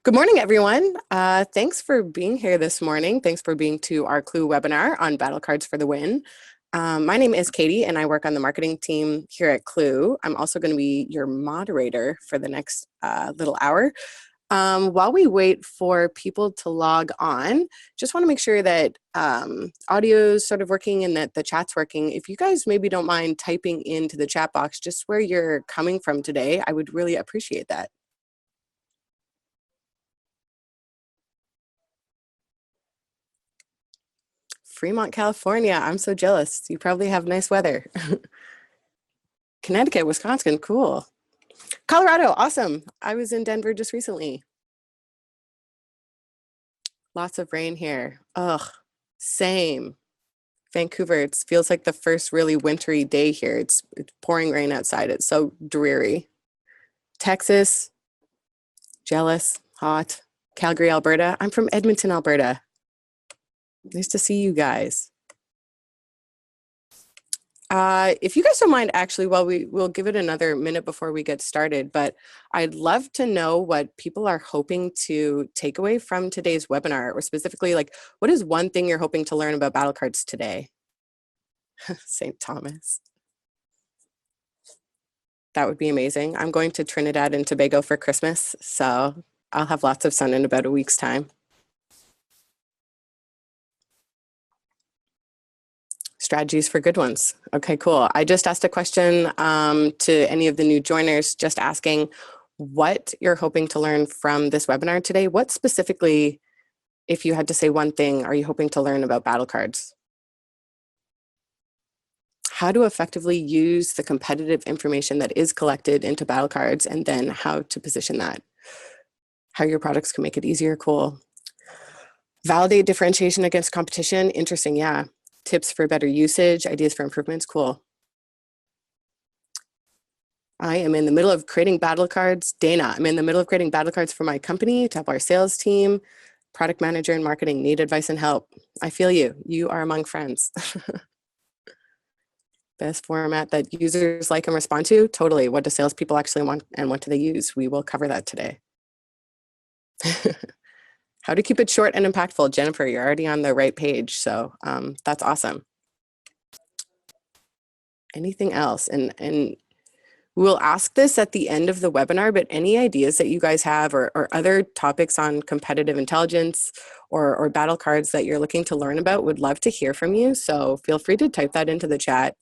Good morning, everyone. Thanks for being here this morning. Thanks for being to our Clue webinar on Battlecards for the Win. My name is Katie, and I work on the marketing team here at Clue. I'm also going to be your moderator for the next little hour. While we wait for people to log on, just want to make sure that audio is sort of working and that the chat's working. If you guys maybe don't mind typing into the chat box just where you're coming from today, I would really appreciate that. Fremont, California. I'm so jealous. You probably have nice weather. Connecticut, Wisconsin, cool. Colorado, awesome. I was in Denver just recently. Lots of rain here. Ugh, same. Vancouver, it feels like the first really wintry day here. It's pouring rain outside. It's so dreary. Texas, jealous, hot. Calgary, Alberta. I'm from Edmonton, Alberta. Nice to see you guys. If you guys don't mind, actually, well, we'll give it another minute before we get started, but I'd love to know what people are hoping to take away from today's webinar, or specifically, like, what is one thing you're hoping to learn about Battlecards today? St. Thomas. That would be amazing. I'm going to Trinidad and Tobago for Christmas, so I'll have lots of sun in about a week's time. Strategies for good ones. Okay, cool. I just asked a question to any of the new joiners, just asking what you're hoping to learn from this webinar today. What specifically, if you had to say one thing, are you hoping to learn about Battlecards? How to effectively use the competitive information that is collected into Battlecards, and then how to position that. How your products can make it easier, cool. Validate differentiation against competition, interesting, yeah. Tips for better usage, ideas for improvements, cool. I am in the middle of creating Battlecards. Dana, I'm in the middle of creating Battlecards for my company to help our sales team. Product manager and marketing need advice and help. I feel you. You are among friends. Best format that users like and respond to? Totally. What do salespeople actually want and what do they use? We will cover that today. How to keep it short and impactful. Jennifer, you're already on the right page, so that's awesome. Anything else? And we'll ask this at the end of the webinar, but any ideas that you guys have or other topics on competitive intelligence or battle cards that you're looking to learn about, would love to hear from you. So feel free to type that into the chat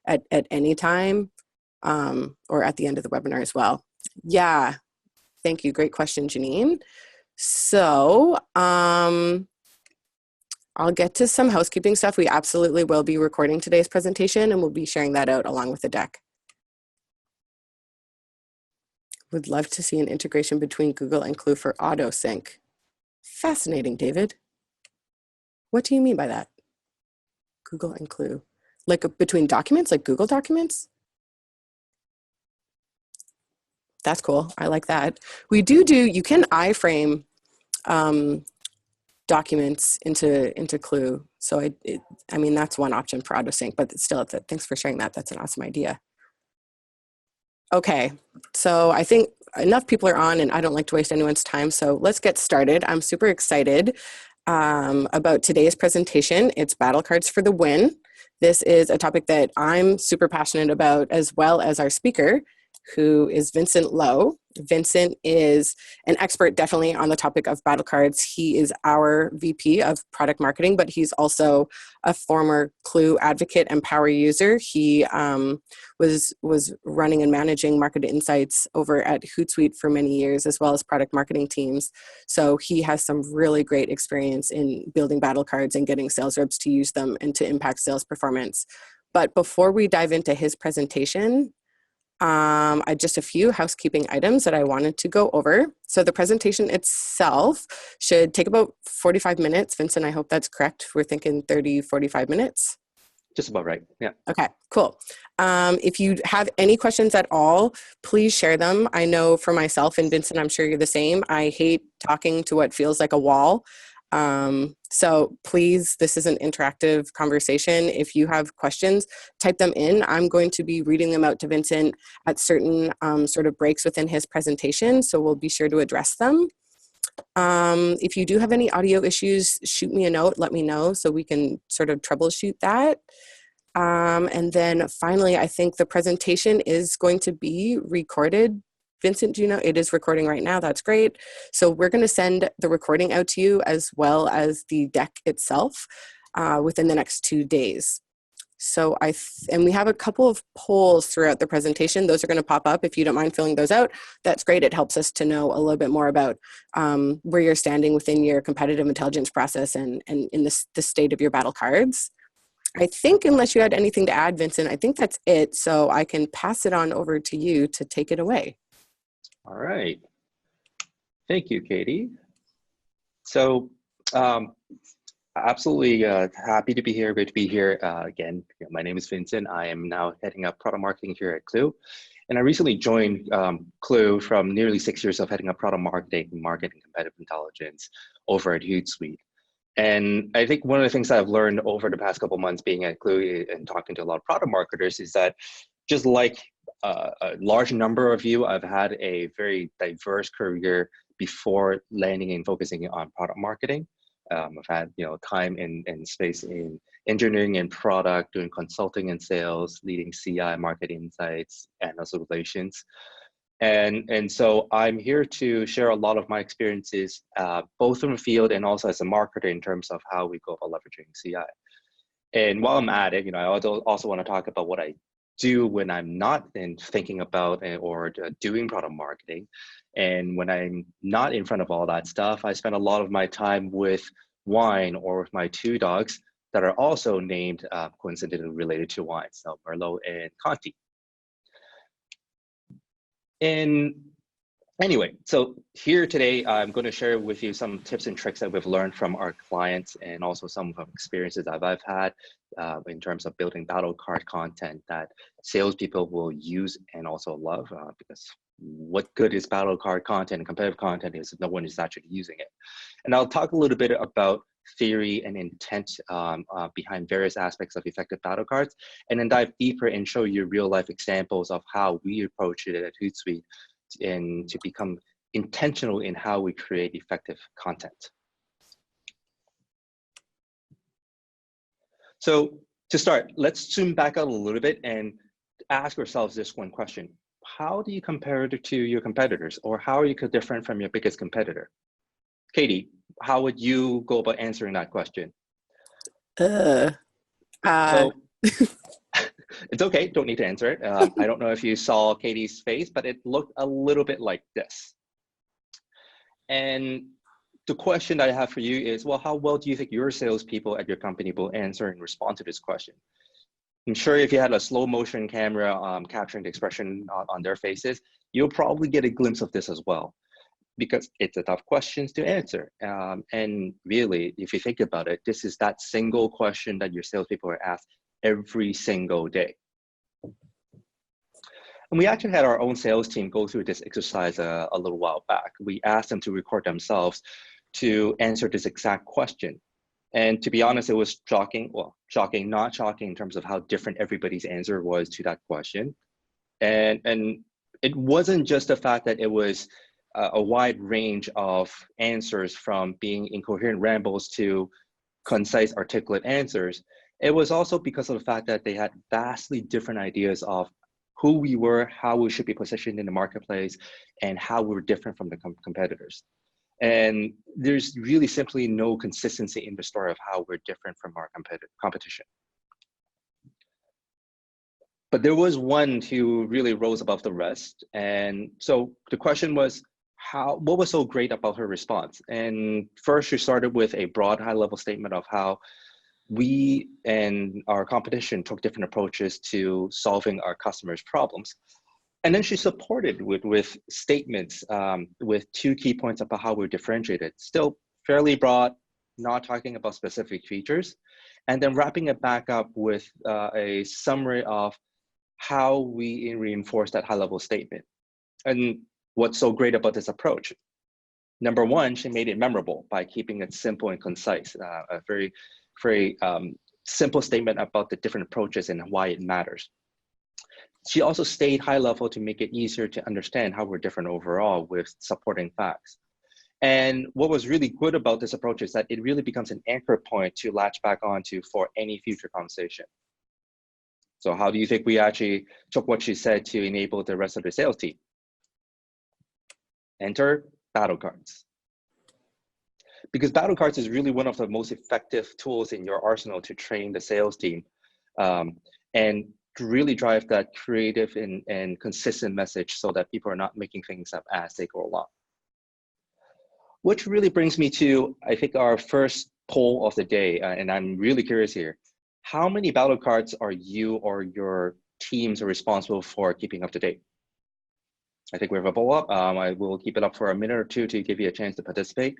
at any time or at the end of the webinar as well. Yeah, thank you. Great question, Janine. So I'll get to some housekeeping stuff. We absolutely will be recording today's presentation and we'll be sharing that out along with the deck. Would love to see an integration between Google and Clue for auto sync. Fascinating, David. What do you mean by that? Google and Clue. Like between documents, like Google documents? That's cool. I like that. We do, you can iframe documents into Clue. So I mean, that's one option for AutoSync, but still, thanks for sharing that. That's an awesome idea. Okay, so I think enough people are on and I don't like to waste anyone's time. So let's get started. I'm super excited about today's presentation. It's Battlecards for the Win. This is a topic that I'm super passionate about, as well as our speaker, who is Vincent Lowe. Vincent is an expert definitely on the topic of battle cards. He is our VP of product marketing, but he's also a former Clue advocate and power user. He was running and managing market insights over at Hootsuite for many years, as well as product marketing teams. So he has some really great experience in building battle cards and getting sales reps to use them and to impact sales performance. But before we dive into his presentation, just a few housekeeping items that I wanted to go over. So the presentation itself should take about 45 minutes. Vincent, I hope that's correct. We're thinking 30, 45 minutes. Just about right, yeah. Okay, cool. If you have any questions at all, please share them. I know for myself, and Vincent, I'm sure you're the same, I hate talking to what feels like a wall. So please, this is an interactive conversation. If you have questions, type them in. I'm going to be reading them out to Vincent at certain sort of breaks within his presentation, so we'll be sure to address them. If you do have any audio issues, shoot me a note, let me know so we can sort of troubleshoot that. And then finally, I think the presentation is going to be recorded. Vincent, do you know? It is recording right now. That's great. So we're going to send the recording out to you as well as the deck itself within the next 2 days. So and we have a couple of polls throughout the presentation. Those are going to pop up. If you don't mind filling those out, that's great. It helps us to know a little bit more about where you're standing within your competitive intelligence process and in the state of your battle cards. I think unless you had anything to add, Vincent, I think that's it. So I can pass it on over to you to take it away. All right. Thank you, Katie. So absolutely happy to be here. Great to be here again. My name is Vincent. I am now heading up product marketing here at Clue. And I recently joined Clue from nearly 6 years of heading up product marketing, competitive intelligence over at Hootsuite. And I think one of the things that I've learned over the past couple of months being at Clue and talking to a lot of product marketers is that just like a large number of you, I've had a very diverse career before landing and focusing on product marketing. I've had time and space in engineering and product, doing consulting and sales, leading CI, market insights, and also relations. And so I'm here to share a lot of my experiences, both from the field and also as a marketer in terms of how we go about leveraging CI. And while I'm at it, I also want to talk about what I do when I'm not thinking about or doing product marketing. And when I'm not in front of all that stuff, I spend a lot of my time with wine or with my 2 dogs that are also named coincidentally related to wine, so Merlot and Conti. And anyway, so here today, I'm going to share with you some tips and tricks that we've learned from our clients and also some of the experiences that I've had in terms of building battle card content that salespeople will use and also love because what good is battle card content and competitive content is if no one is actually using it. And I'll talk a little bit about theory and intent behind various aspects of effective battle cards, and then dive deeper and show you real life examples of how we approach it at Hootsuite and to become intentional in how we create effective content. So to start, let's zoom back out a little bit and ask ourselves this one question. How do you compare it to your competitors, or how are you different from your biggest competitor? Katie, how would you go about answering that question? So it's okay, don't need to answer it. I don't know if you saw Katie's face, but it looked a little bit like this. And the question that I have for you is, well, how well do you think your salespeople at your company will answer and respond to this question? I'm sure if you had a slow motion camera capturing the expression on their faces, you'll probably get a glimpse of this as well, because it's a tough question to answer. And really, if you think about it, this is that single question that your salespeople are asked every single day. And we actually had our own sales team go through this exercise a little while back. We asked them to record themselves to answer this exact question. And to be honest, it was shocking, well, shocking, not shocking in terms of how different everybody's answer was to that question. And it wasn't just the fact that it was a wide range of answers, from being incoherent rambles to concise, articulate answers. It was also because of the fact that they had vastly different ideas of who we were, how we should be positioned in the marketplace, and how we were different from the competitors. And there's really simply no consistency in the story of how we're different from our competition. But there was one who really rose above the rest. And so the question was, what was so great about her response? And first, she started with a broad, high-level statement of how we and our competition took different approaches to solving our customers' problems. And then she supported with statements with 2 key points about how we're differentiated. Still fairly broad, not talking about specific features. And then wrapping it back up with a summary of how we reinforce that high-level statement. And what's so great about this approach? Number one, she made it memorable by keeping it simple and concise, a very, very simple statement about the different approaches and why it matters. She also stayed high level to make it easier to understand how we're different overall with supporting facts. And what was really good about this approach is that it really becomes an anchor point to latch back onto for any future conversation. So how do you think we actually took what she said to enable the rest of the sales team? Enter battle cards. Because battle cards is really one of the most effective tools in your arsenal to train the sales team and to really drive that creative and consistent message so that people are not making things up as they go along. Which really brings me to, I think, our first poll of the day, and I'm really curious here. How many battle cards are you or your teams are responsible for keeping up to date? I think we have a poll up. I will keep it up for a minute or two to give you a chance to participate.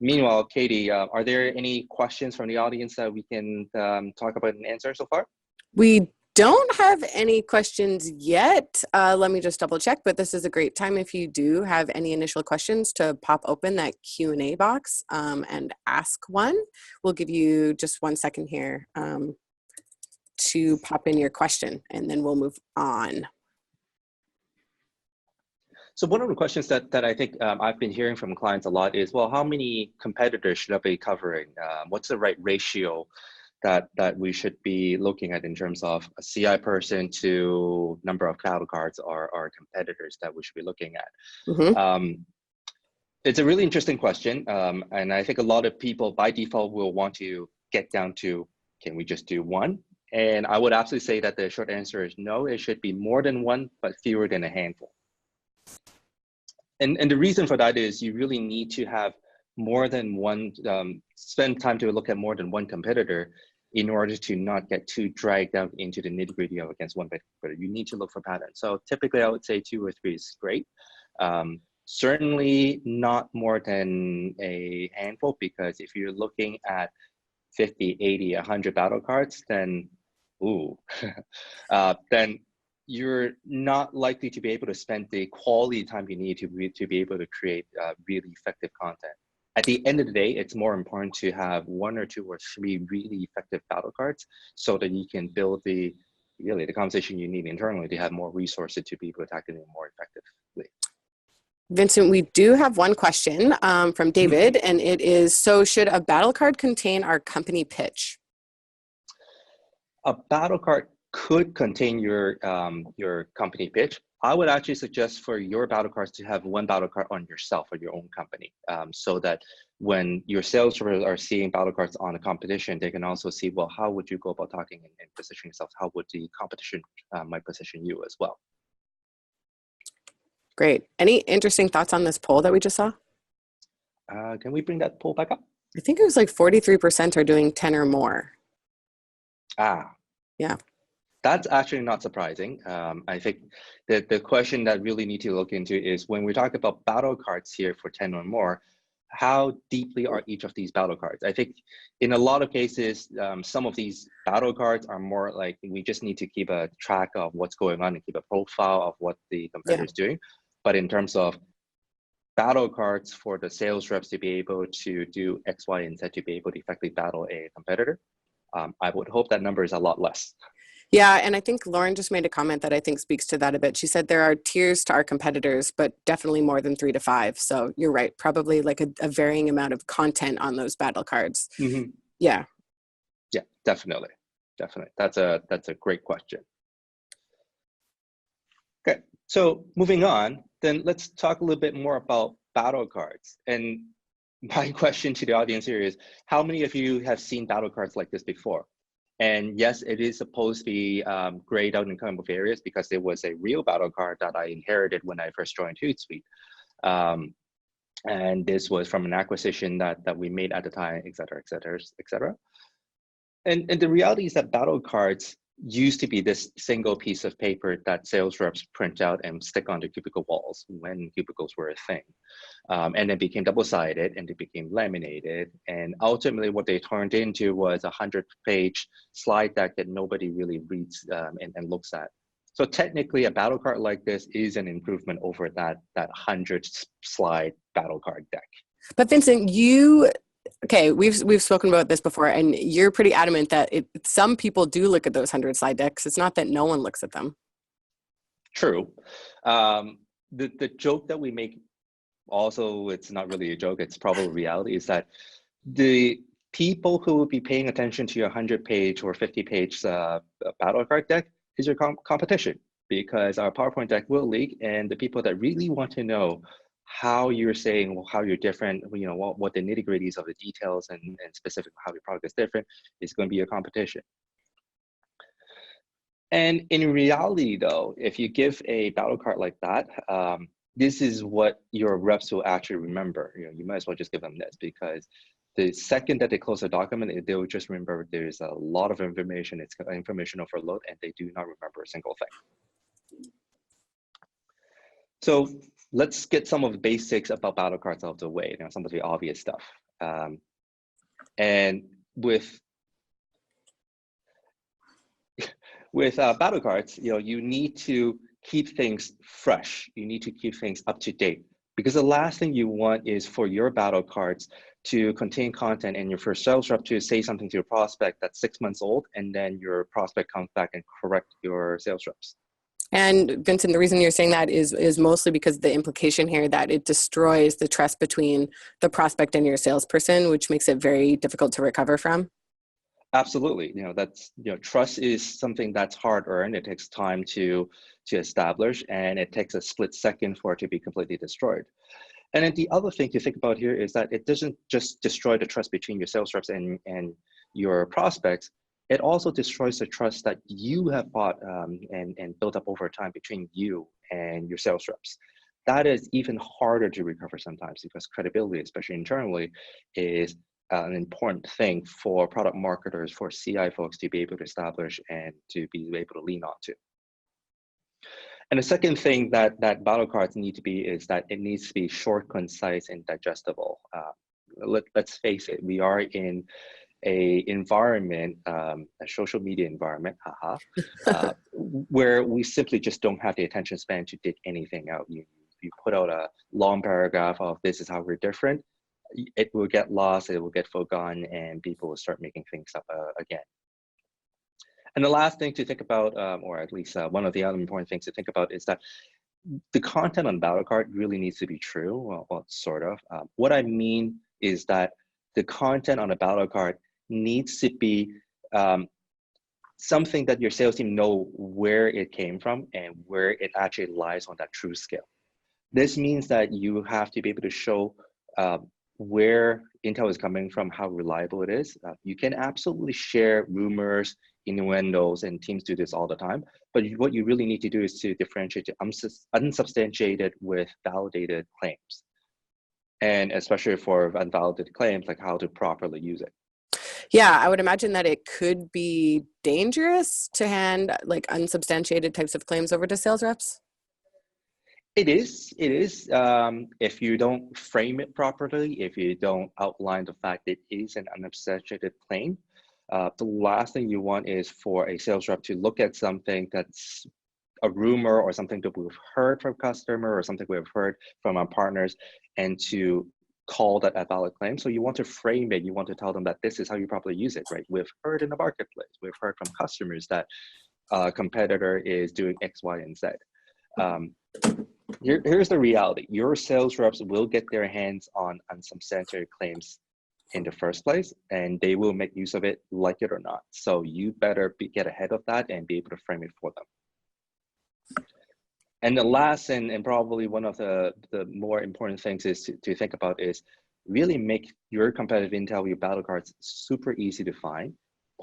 Meanwhile, Katie, are there any questions from the audience that we can talk about and answer so far? We don't have any questions yet. Let me just double check, but this is a great time if you do have any initial questions to pop open that Q&A box and ask one. We'll give you just 1 second here to pop in your question, and then we'll move on. So one of the questions that I think I've been hearing from clients a lot is, well, how many competitors should I be covering? What's the right ratio that we should be looking at in terms of a CI person to number of battle cards or competitors that we should be looking at? Mm-hmm. It's a really interesting question. And I think a lot of people by default will want to get down to, can we just do one? And I would absolutely say that the short answer is no, it should be more than one, but fewer than a handful. And the reason for that is you really need to have more than one, spend time to look at more than one competitor in order to not get too dragged out into the nitty-gritty of against one competitor. You need to look for patterns. So typically I would say 2 or 3 is great. Certainly not more than a handful, because if you're looking at 50, 80, 100 battle cards, then, then you're not likely to be able to spend the quality time you need to be able to create really effective content. At the end of the day, it's more important to have 1 or 2 or 3 really effective battle cards so that you can build the conversation you need internally to have more resources to be able to attack it more effectively. Vincent, we do have one question from David, and it is, so should a battle card contain our company pitch? A battle card could contain your company pitch. I would actually suggest for your battle cards to have 1 battle card on yourself or your own company, so that when your sales reps are seeing battle cards on the competition, they can also see, well, how would you go about talking and positioning yourself? How would the competition might position you as well? Great. Any interesting thoughts on this poll that we just saw? Can we bring that poll back up? I think it was like 43% are doing 10 or more. Yeah. That's actually not surprising. I think that the question that really need to look into is when we talk about battle cards here for 10 or more, how deeply are each of these battle cards? I think in a lot of cases, some of these battle cards are more like we just need to keep a track of what's going on and keep a profile of what the competitor is doing. But in terms of battle cards for the sales reps to be able to do X, Y, and Z to be able to effectively battle a competitor, I would hope that number is a lot less. Yeah, and I think Lauren just made a comment that I think speaks to that a bit. She said there are tiers to our competitors, but definitely more than 3 to 5. So you're right, probably like a varying amount of content on those battle cards. Mm-hmm. Yeah. Yeah, definitely. That's a great question. Okay, so moving on, then let's talk a little bit more about battle cards. And my question to the audience here is, how many of you have seen battle cards like this before? And yes, it is supposed to be grayed out in a couple of areas because it was a real battle card that I inherited when I first joined Hootsuite. And this was from an acquisition that we made at the time, et cetera, et cetera, et cetera. And the reality is that battle cards used to be this single piece of paper that sales reps print out and stick on the cubicle walls when cubicles were a thing. And it became double-sided and it became laminated. And ultimately what they turned into was a 100-page slide deck that nobody really reads and looks at. So technically a battle card like this is an improvement over that 100-slide battle card deck. But Vincent, okay, we've spoken about this before, and you're pretty adamant that some people do look at those 100-slide decks. It's not that no one looks at them. True. The joke that we make also it's not really a joke, it's probably reality, is that the people who will be paying attention to your 100-page or 50-page battle card deck is your competition, because our PowerPoint deck will leak, and the people that really want to know how you're saying, well, how you're different, what the nitty-gritties of the details and specific how your product is different is going to be your competition. And in reality, though, if you give a battle card like that, this is what your reps will actually remember. You might as well just give them this, because the second that they close a document, they will just remember there's a lot of information. It's information overload, and they do not remember a single thing. So let's get some of the basics about battle cards out of the way. Some of the obvious stuff. And with battle cards, you need to keep things fresh. You need to keep things up to date, because the last thing you want is for your battle cards to contain content and your first sales rep to say something to your prospect that's 6 months old, and then your prospect comes back and correct your sales reps. And Vincent, the reason you're saying that is mostly because the implication here that it destroys the trust between the prospect and your salesperson, which makes it very difficult to recover from. Absolutely. That's, trust is something that's hard earned. It takes time to establish, and it takes a split second for it to be completely destroyed. And then the other thing to think about here is that it doesn't just destroy the trust between your sales reps and your prospects. It also destroys the trust that you have bought and built up over time between you and your sales reps. That is even harder to recover sometimes, because credibility, especially internally, is an important thing for product marketers, for CI folks to be able to establish and to be able to lean on to. And the second thing that battle cards need to be is that it needs to be short, concise, and digestible. Let's face it, we are in a environment, a social media environment, where we simply just don't have the attention span to dig anything out. You put out a long paragraph of this is how we're different, it will get lost, it will get forgotten, and people will start making things up again. And the last thing to think about, or at least one of the other important things to think about, is that the content on Battlecard really needs to be true. Well, sort of. What I mean is that the content on a Battlecard needs to be something that your sales team know where it came from and where it actually lies on that true scale. This means that you have to be able to show where intel is coming from, how reliable it is. You can absolutely share rumors, innuendos, and teams do this all the time. But what you really need to do is to differentiate unsubstantiated with validated claims. And especially for unvalidated claims, like how to properly use it. Yeah, I would imagine that it could be dangerous to hand like unsubstantiated types of claims over to sales reps. It is. If you don't frame it properly, if you don't outline the fact it is an unsubstantiated claim, the last thing you want is for a sales rep to look at something that's a rumor or something that we've heard from customer or something we've heard from our partners, and to call that a valid claim. So you want to frame it. You want to tell them that this is how you properly use it, right? We've heard in the marketplace. We've heard from customers that a competitor is doing X, Y, and Z. Here's the reality. Your sales reps will get their hands on unsubstantiated claims in the first place, and they will make use of it, like it or not. So you better get ahead of that and be able to frame it for them. And the last and probably one of the more important things is to think about is really make your competitive intel, your battle cards, super easy to find.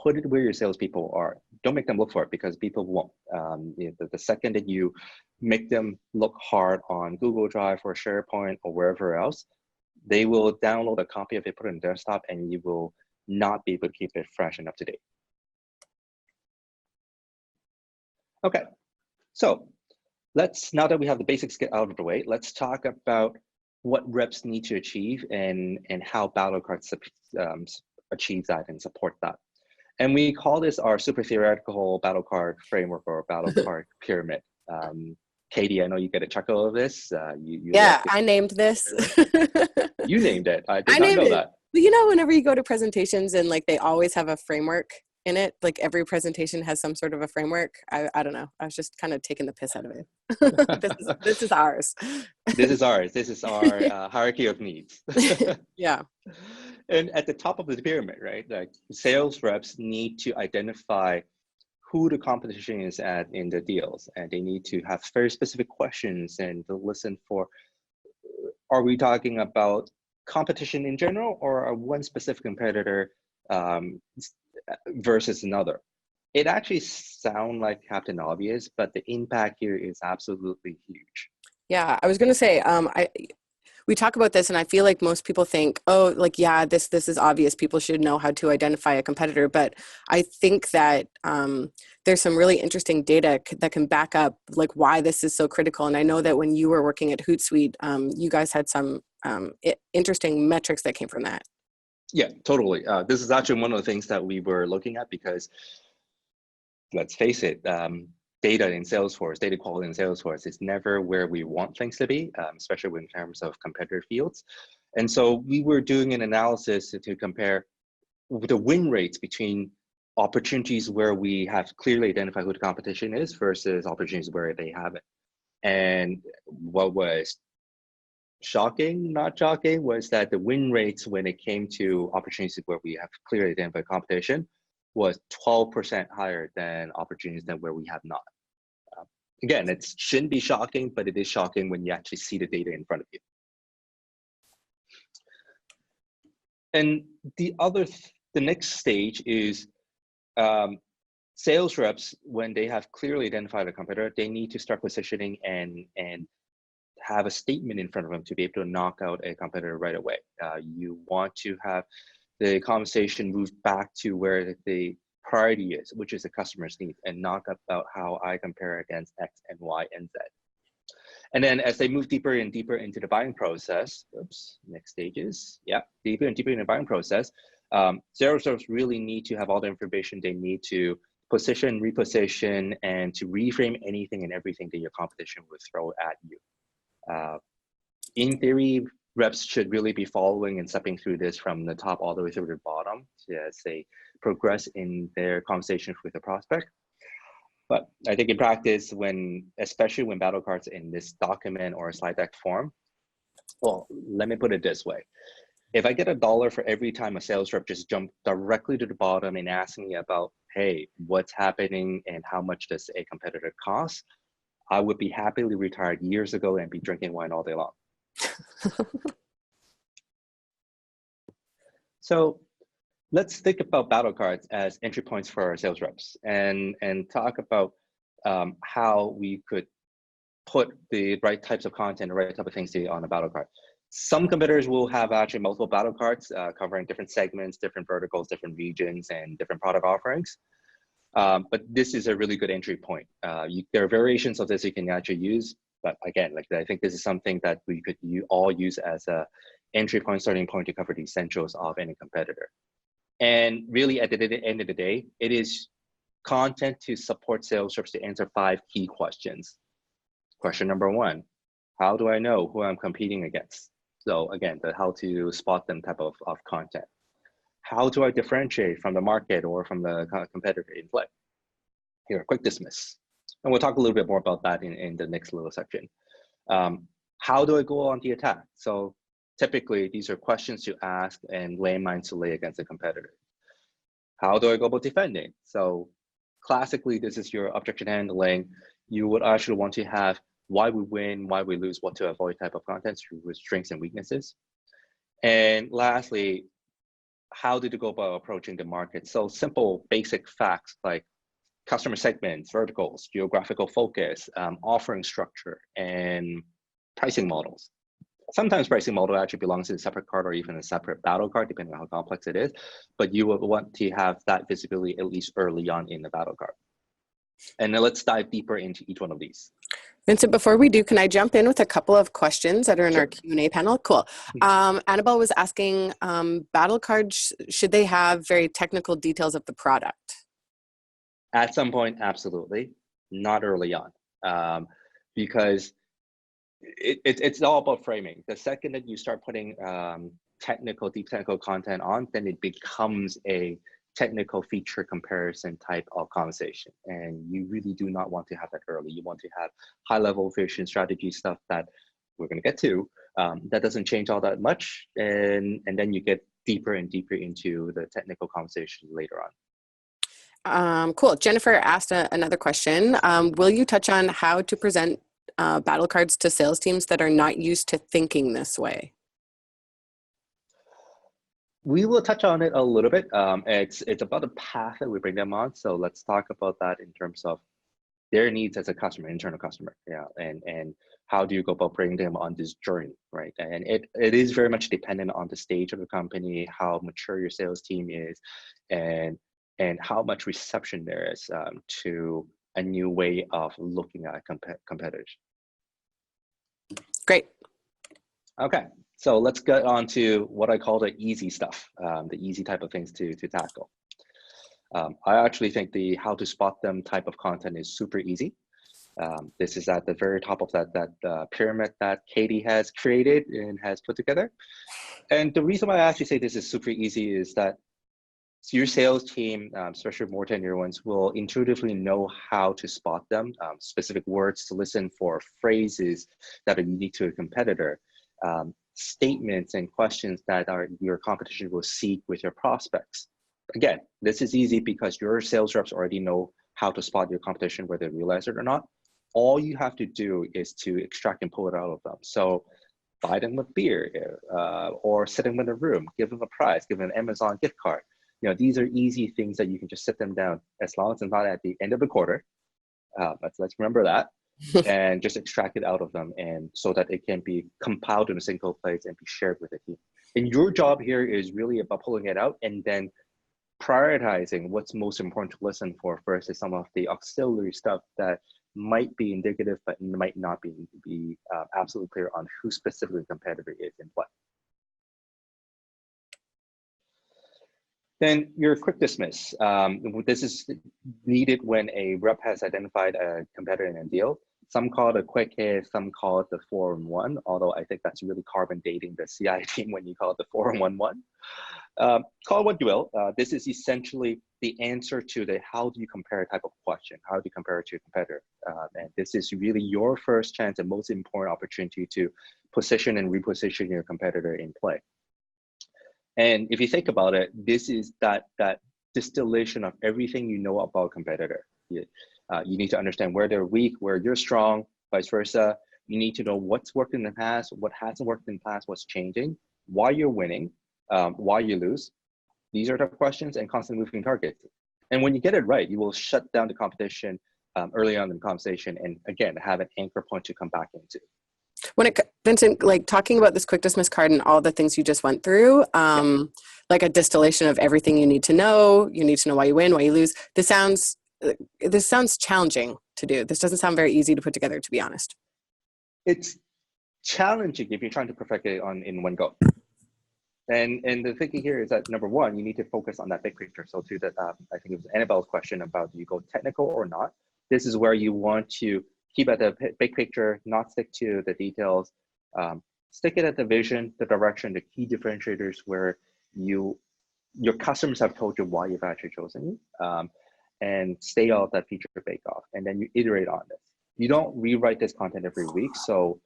Put it where your salespeople are. Don't make them look for it, because people won't. The second that you make them look hard on Google Drive or SharePoint or wherever else, they will download a copy of it, put it on desktop, and you will not be able to keep it fresh and up to date. Okay, so now that we have the basics get out of the way, let's talk about what reps need to achieve and how Battlecards achieve that and support that. And we call this our super theoretical Battlecard framework or Battlecard pyramid. Katie, I know you get a chuckle of this. Yeah, I named this. You named it. I did not know that. But you know, whenever you go to presentations and like they always have a framework in it? Like every presentation has some sort of a framework. I don't know. I was just kind of taking the piss out of it. This is ours. This is ours. This is our hierarchy of needs. Yeah. And at the top of the pyramid, right? Like sales reps need to identify who the competition is at in the deals, and they need to have very specific questions and to listen for, are we talking about competition in general, or one specific competitor um, versus another? It actually sounds like Captain Obvious, but the impact here is absolutely huge. Yeah, I was going to say, we talk about this and I feel like most people think, oh, like, yeah, this is obvious. People should know how to identify a competitor. But I think that there's some really interesting data that can back up like why this is so critical. And I know that when you were working at Hootsuite, you guys had some interesting metrics that came from that. Yeah, totally. This is actually one of the things that we were looking at because, let's face it, data in Salesforce, data quality in Salesforce is never where we want things to be, especially in terms of competitor fields. And so we were doing an analysis to compare the win rates between opportunities where we have clearly identified who the competition is versus opportunities where they haven't. And what was shocking, not shocking, was that the win rates when it came to opportunities where we have clearly identified competition was 12% higher than opportunities than where we have not. Again, it shouldn't be shocking, but it is shocking when you actually see the data in front of you. And the next stage is sales reps, when they have clearly identified a competitor, they need to start positioning and have a statement in front of them to be able to knock out a competitor right away. You want to have the conversation move back to where the priority is, which is the customer's need, and knock about how I compare against X and Y and Z. And then as they move deeper and deeper into the buying process, next stages, deeper and deeper in the buying process, sales reps really need to have all the information they need to position, reposition, and to reframe anything and everything that your competition would throw at you. In theory, reps should really be following and stepping through this from the top all the way through the bottom as they progress in their conversations with the prospect. But I think in practice, especially when Battlecards in this document or slide deck form, well, let me put it this way. If I get $1 for every time a sales rep just jumped directly to the bottom and asking me about, hey, what's happening and how much does a competitor cost, I would be happily retired years ago and be drinking wine all day long. So let's think about Battlecards as entry points for our sales reps and talk about how we could put the right types of content, the right type of things on a Battlecard. Some competitors will have actually multiple Battlecards covering different segments, different verticals, different regions, and different product offerings. But this is a really good entry point. There are variations of this you can actually use, but again, like I think this is something that we could all use as a entry point, starting point to cover the essentials of any competitor. And really, at the end of the day, it is content to support sales reps to answer 5 key questions. Question number 1, how do I know who I'm competing against? So again, how to spot them type of content. How do I differentiate from the market or from the competitor in play? Here, quick dismiss. And we'll talk a little bit more about that in the next little section. How do I go on the attack? So typically, these are questions to ask and landmines to lay against the competitor. How do I go about defending? So classically, this is your objection handling. You would actually want to have why we win, why we lose, what to avoid type of content with strengths and weaknesses. And lastly, how did you go about approaching the market? So simple, basic facts like customer segments, verticals, geographical focus, offering structure, and pricing models. Sometimes pricing model actually belongs in a separate card or even a separate battle card, depending on how complex it is. But you would want to have that visibility at least early on in the battle card. And then let's dive deeper into each one of these. Vincent, before we do, can I jump in with a couple of questions that are in our Q&A panel? Cool. Annabelle was asking, battle cards, should they have very technical details of the product? At some point, absolutely. Not early on, because it's all about framing. The second that you start putting deep technical content on, then it becomes a technical feature comparison type of conversation. And you really do not want to have that early. You want to have high level vision strategy stuff that we're going to get to, that doesn't change all that much. And then you get deeper and deeper into the technical conversation later on. Cool. Jennifer asked another question. Will you touch on how to present battle cards to sales teams that are not used to thinking this way? We will touch on it a little bit. It's about the path that we bring them on. So let's talk about that in terms of their needs as a customer, internal customer, yeah, and how do you go about bringing them on this journey, right? And it is very much dependent on the stage of the company, how mature your sales team is, and how much reception there is to a new way of looking at competitors. Great. Okay, so let's get on to what I call the easy stuff, the easy type of things to tackle. I actually think the how to spot them type of content is super easy. This is at the very top of that pyramid that Katie has created and has put together. And the reason why I actually say this is super easy is that your sales team, especially more tenured ones, will intuitively know how to spot them, specific words to listen for, phrases that are unique to a competitor, statements and questions that your competition will seek with your prospects. Again, this is easy because your sales reps already know how to spot your competition, whether they realize it or not. All you have to do is to extract and pull it out of them. So buy them with beer, or sit them in a room, give them a prize, give them an Amazon gift card. You know, these are easy things that you can just sit them down, as long as it's not at the end of the quarter. Let's remember that. And just extract it out of them, and so that it can be compiled in a single place and be shared with the team. And your job here is really about pulling it out and then prioritizing what's most important to listen for versus some of the auxiliary stuff that might be indicative but might not be absolutely clear on who specifically the competitor is in play. Then your quick dismiss. This is needed when a rep has identified a competitor in a deal. Some call it a quick hit, some call it the 4-on-1, although I think that's really carbon dating the CI team when you call it the 4-on-1. Call it what you will. This is essentially the answer to the how do you compare type of question. How do you compare it to a competitor? And this is really your first chance and most important opportunity to position and reposition your competitor in play. And if you think about it, this is that distillation of everything you know about a competitor. You need to understand where they're weak, where you're strong, vice versa. You need to know what's worked in the past, what hasn't worked in the past, what's changing, why you're winning, why you lose. These are the questions and constant moving targets. And when you get it right, you will shut down the competition early on in the conversation, and again, have an anchor point to come back into. Vincent, like talking about this quick dismiss card and all the things you just went through, like a distillation of everything you need to know why you win, why you lose. This sounds challenging to do. This doesn't sound very easy to put together, to be honest. It's challenging if you're trying to perfect it in one go. And the thinking here is that number one, you need to focus on that big picture. So to that, I think it was Annabelle's question about do you go technical or not? This is where you want to keep at the big picture, not stick to the details. Stick it at the vision, the direction, the key differentiators where your customers have told you why you've actually chosen you, and stay off that feature bake-off. And then you iterate on this. You don't rewrite this content every week. So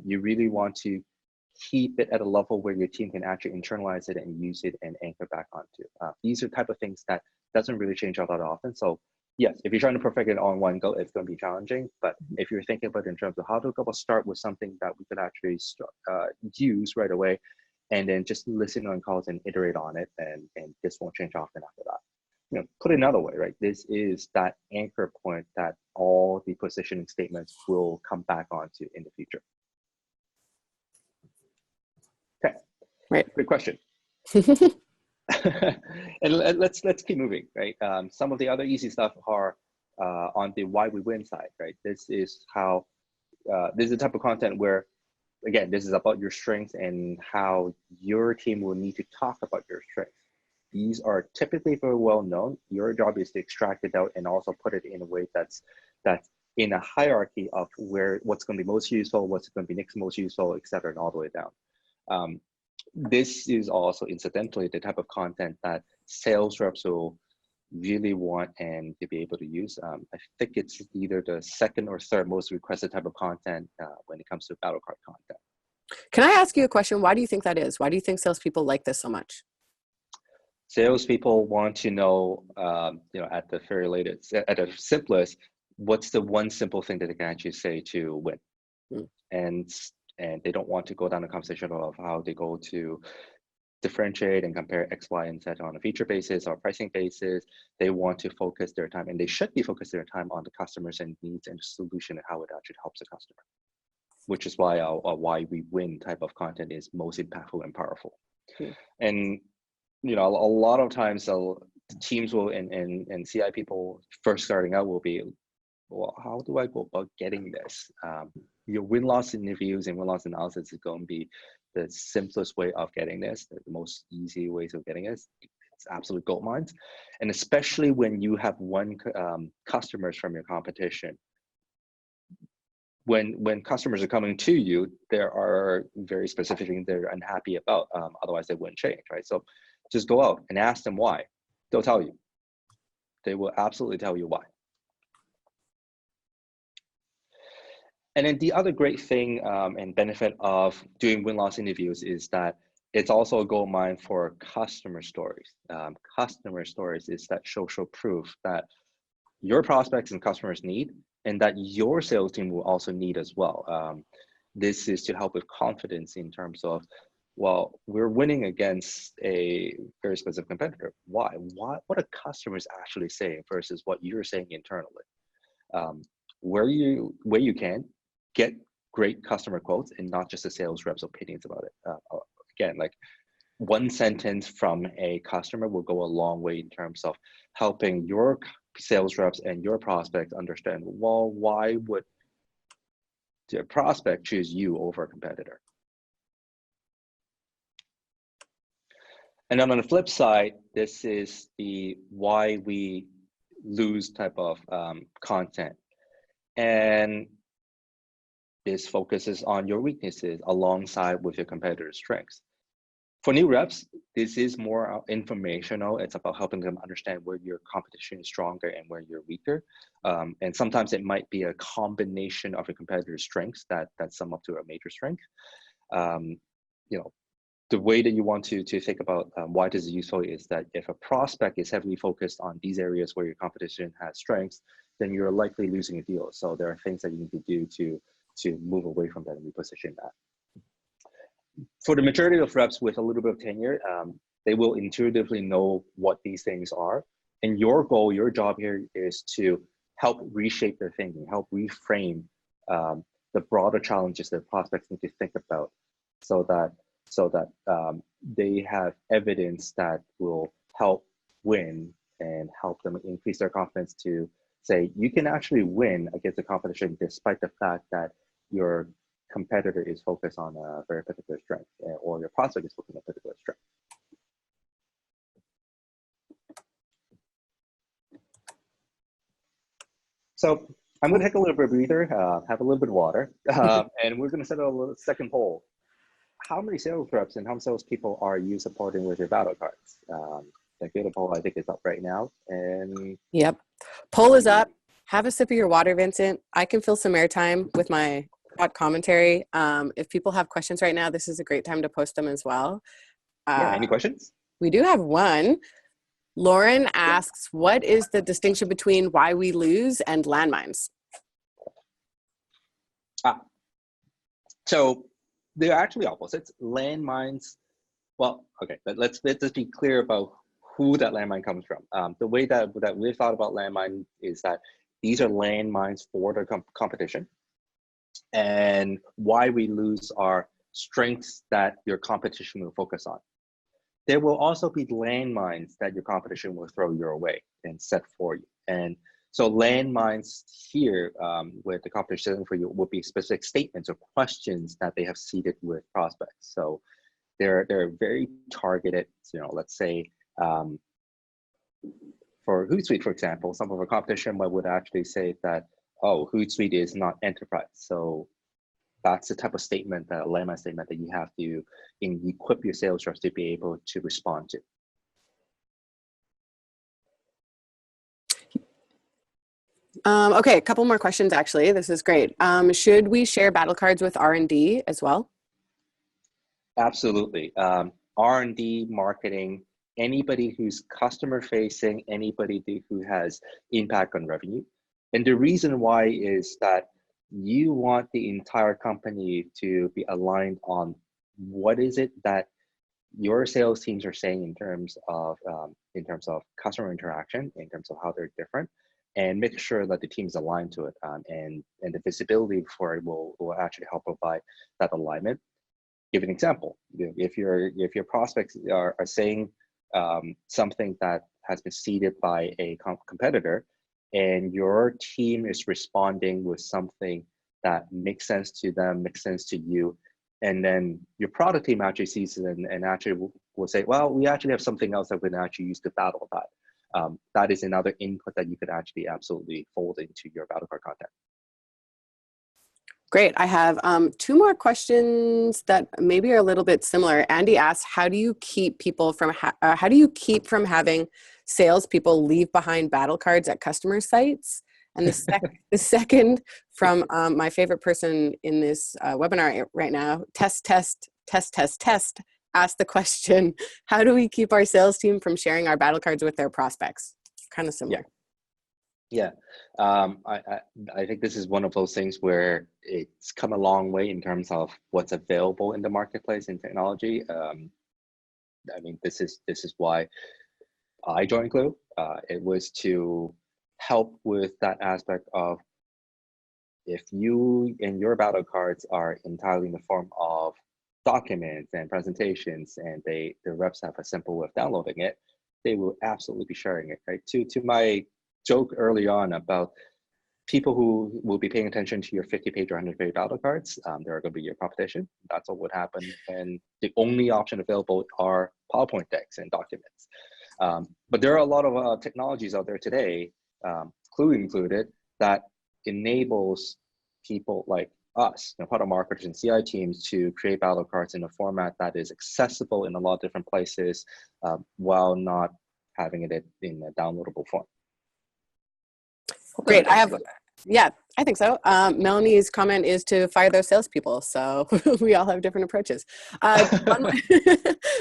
you really want to keep it at a level where your team can actually internalize it and use it and anchor back onto. These are the type of things that doesn't really change all that often. So yes, if you're trying to perfect it on one go, it's going to be challenging. But if you're thinking about it in terms of how to go about start with something that we could actually use right away, and then just listen on calls and iterate on it, and this won't change often after that. You know, put it another way, right? This is that anchor point that all the positioning statements will come back onto in the future. Okay, right. Great question. And let's keep moving, right? Some of the other easy stuff are on the why we win side, right? This is how this is the type of content where, again, this is about your strengths and how your team will need to talk about your strengths. These are typically very well known. Your job is to extract it out and also put it in a way that's in a hierarchy of what's going to be most useful, what's going to be next most useful, et cetera, and all the way down. This is also incidentally the type of content that sales reps will really want and to be able to use. I think it's either the second or third most requested type of content when it comes to Battlecard content. Can I ask you a question? Why do you think that is? Why do you think salespeople like this so much? Salespeople want to know, at the very latest, at the simplest, what's the one simple thing that they can actually say to win, and they don't want to go down the conversation of how they go to differentiate and compare X, Y, and Z on a feature basis or pricing basis. They want to focus their time, and they should be focused their time on the customers and needs and solution and how it actually helps the customer, which is why our why we win type of content is most impactful and powerful. And a lot of times teams will and CI people first starting out will be, well, how do I go about getting this? Your win-loss interviews and win-loss analysis is going to be the simplest way of getting this, the most easy ways of getting this. It's absolute gold mines. And especially when you have customers from your competition. When customers are coming to you, there are very specific things they're unhappy about. Otherwise, they wouldn't change, right? So just go out and ask them why. They'll tell you. They will absolutely tell you why. And then the other great thing and benefit of doing win-loss interviews is that it's also a gold mine for customer stories. Customer stories is that social proof that your prospects and customers need, and that your sales team will also need as well. This is to help with confidence in terms of, well, we're winning against a very specific competitor. Why? What are customers actually saying versus what you're saying internally? Where you can, get great customer quotes and not just the sales reps' opinions about it. Again, like one sentence from a customer will go a long way in terms of helping your sales reps and your prospects understand, well, why would the prospect choose you over a competitor? And then on the flip side, this is the why we lose type of content. And this focuses on your weaknesses alongside with your competitor's strengths. For new reps, this is more informational. It's about helping them understand where your competition is stronger and where you're weaker. And sometimes it might be a combination of your competitor's strengths that sum up to a major strength. The way that you want to think about why this is useful is that if a prospect is heavily focused on these areas where your competition has strengths, then you're likely losing a deal. So there are things that you need to do to move away from that and reposition that. For the majority of reps with a little bit of tenure, they will intuitively know what these things are. And your goal, your job here is to help reshape their thinking, help reframe the broader challenges that prospects need to think about so that they have evidence that will help win and help them increase their confidence to say, you can actually win against the competition despite the fact that your competitor is focused on a very particular strength, or your prospect is focused on a particular strength. So I'm going to take a little bit of a breather, have a little bit of water, and we're going to set a second poll. How many sales reps and how many sales people are you supporting with your battle cards? The poll I think is up right now. And yep, poll is up. Have a sip of your water, Vincent. I can fill some airtime with my hot commentary. If people have questions right now, this is a great time to post them as well. Yeah, any questions? We do have one. Lauren asks, what is the distinction between why we lose and landmines? So they're actually opposites. Landmines, well, okay, but let's just be clear about who that landmine comes from. The way that we've thought about landmine is that these are landmines for the competition. And why we lose are strengths that your competition will focus on. There will also be landmines that your competition will throw your way and set for you. And so landmines here, where the competition for you will be specific statements or questions that they have seeded with prospects. So they're very targeted. Let's say for Hootsuite, for example, some of our competition would actually say that, oh, Hootsuite is not enterprise. So that's the type of statement, that landmine statement that you have to equip your sales reps to be able to respond to. Okay, a couple more questions actually. This is great. Should we share battle cards with R&D as well? Absolutely. R&D, marketing, anybody who's customer facing, anybody who has impact on revenue. And the reason why is that you want the entire company to be aligned on what is it that your sales teams are saying in terms of customer interaction, in terms of how they're different, and make sure that the team is aligned to it, and the visibility for it will actually help provide that alignment. Give an example. If your prospects are saying something that has been seeded by a competitor, and your team is responding with something that makes sense to them, makes sense to you, and then your product team actually sees it and actually will say, well, we actually have something else that we can actually use to battle that. That is another input that you could actually absolutely fold into your Battlecard content. Great. I have two more questions that maybe are a little bit similar. Andy asked, how do you keep people from from having salespeople leave behind battle cards at customer sites? And the second from my favorite person in this webinar right now, test, asked the question, how do we keep our sales team from sharing our battle cards with their prospects? Kind of similar. Yeah, I think this is one of those things where it's come a long way in terms of what's available in the marketplace in technology. I mean, this is why I joined Clue. It was to help with that aspect of if you and your battle cards are entirely in the form of documents and presentations, and the reps have a simple way of downloading it, they will absolutely be sharing it, right? To my joke early on about people who will be paying attention to your 50-page or 100-page battle cards, they're going to be your competition. That's what would happen when the only option available are PowerPoint decks and documents. But there are a lot of technologies out there today, Clue included, that enables people like us, product marketers and CI teams, to create battle cards in a format that is accessible in a lot of different places, while not having it in a downloadable form. Great. Yeah, I think so. Melanie's comment is to fire those salespeople. So we all have different approaches.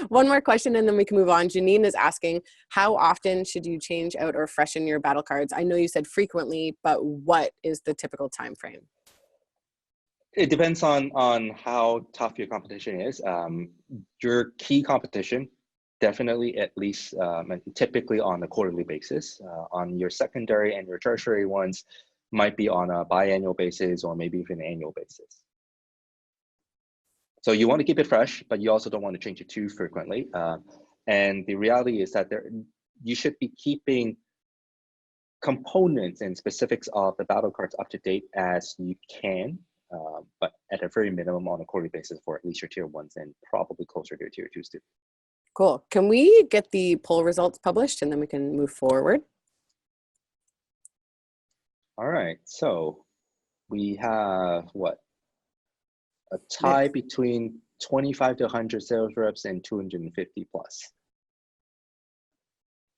One more question, and then we can move on. Janine is asking, how often should you change out or freshen your battle cards? I know you said frequently, but what is the typical time frame? It depends on how tough your competition is. Your key competition, definitely at least, typically on a quarterly basis. On your secondary and your tertiary ones, might be on a biannual basis or maybe even an annual basis. So you want to keep it fresh, but you also don't want to change it too frequently. And the reality is that you should be keeping components and specifics of the battle cards up to date as you can, but at a very minimum on a quarterly basis for at least your tier ones, and probably closer to your tier twos too. Cool. Can we get the poll results published and then we can move forward? All right, so we have what? A tie between 25 to 100 sales reps and 250 plus.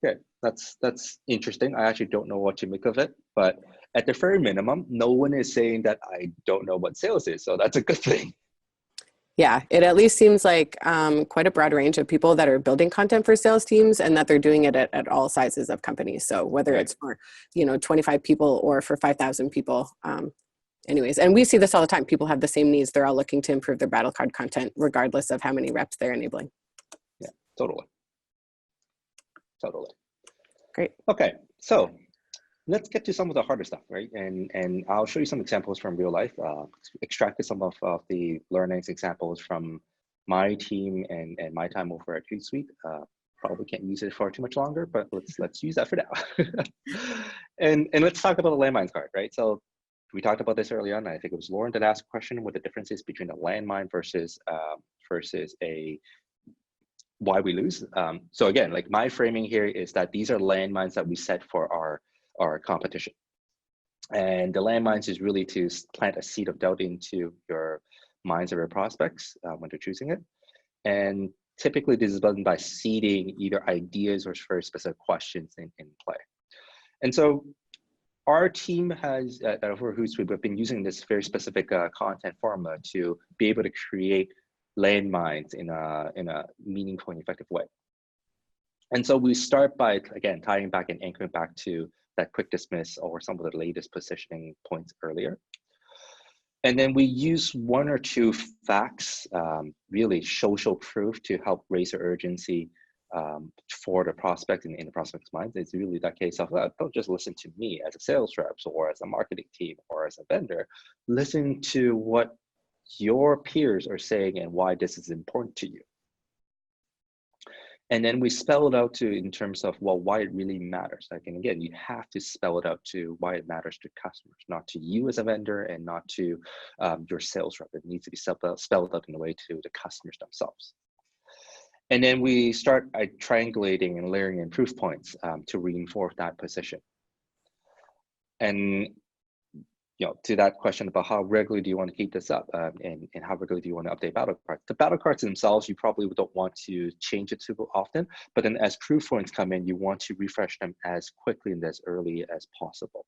Okay, that's interesting. I actually don't know what to make of it, but at the very minimum, no one is saying that I don't know what sales is, so that's a good thing. Yeah, it at least seems like quite a broad range of people that are building content for sales teams, and that they're doing it at all sizes of companies. So whether it's for 25 people or for 5,000 people, anyways, and we see this all the time. People have the same needs. They're all looking to improve their battle card content, regardless of how many reps they're enabling. Yeah, totally. Great. Okay, so let's get to some of the harder stuff, right? And I'll show you some examples from real life. Extracted some of the learnings examples from my team and my time over at Hootsuite. Probably can't use it for too much longer, but let's use that for now. and let's talk about the landmines card, right? So we talked about this earlier on. I think it was Lauren that asked a question what the difference is between a landmine versus a why we lose. So again, like my framing here is that these are landmines that we set for our competition. And the landmines is really to plant a seed of doubt into your minds of your prospects when they're choosing it. And typically this is done by seeding either ideas or very specific questions in play. And so our team has, over Hootsuite, we've been using this very specific content formula to be able to create landmines in a meaningful and effective way. And so we start by, again, tying back and anchoring back to that quick dismiss or some of the latest positioning points earlier. And then we use one or two facts, really social proof, to help raise the urgency for the prospect in the prospect's mind. It's really that case of, don't just listen to me as a sales rep or as a marketing team or as a vendor. Listen to what your peers are saying and why this is important to you. And then we spell it out in terms of, well, why it really matters. Like, and again, you have to spell it out to why it matters to customers, not to you as a vendor and not to your sales rep. It needs to be spelled out in a way to the customers themselves. And then we start triangulating and layering in proof points to reinforce that position. And to that question about how regularly do you want to keep this up and how regularly do you want to update Battlecards? The Battlecards themselves, you probably don't want to change it too often, but then as proof points come in, you want to refresh them as quickly and as early as possible.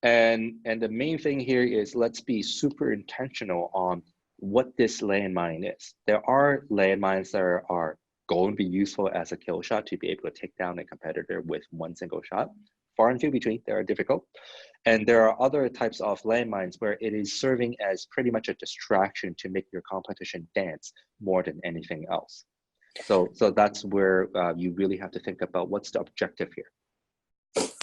And the main thing here is, let's be super intentional on what this landmine is. There are landmines that are going to be useful as a kill shot to be able to take down a competitor with one single shot. Far and few between, they are difficult. And there are other types of landmines where it is serving as pretty much a distraction to make your competition dance more than anything else. So that's where you really have to think about what's the objective here.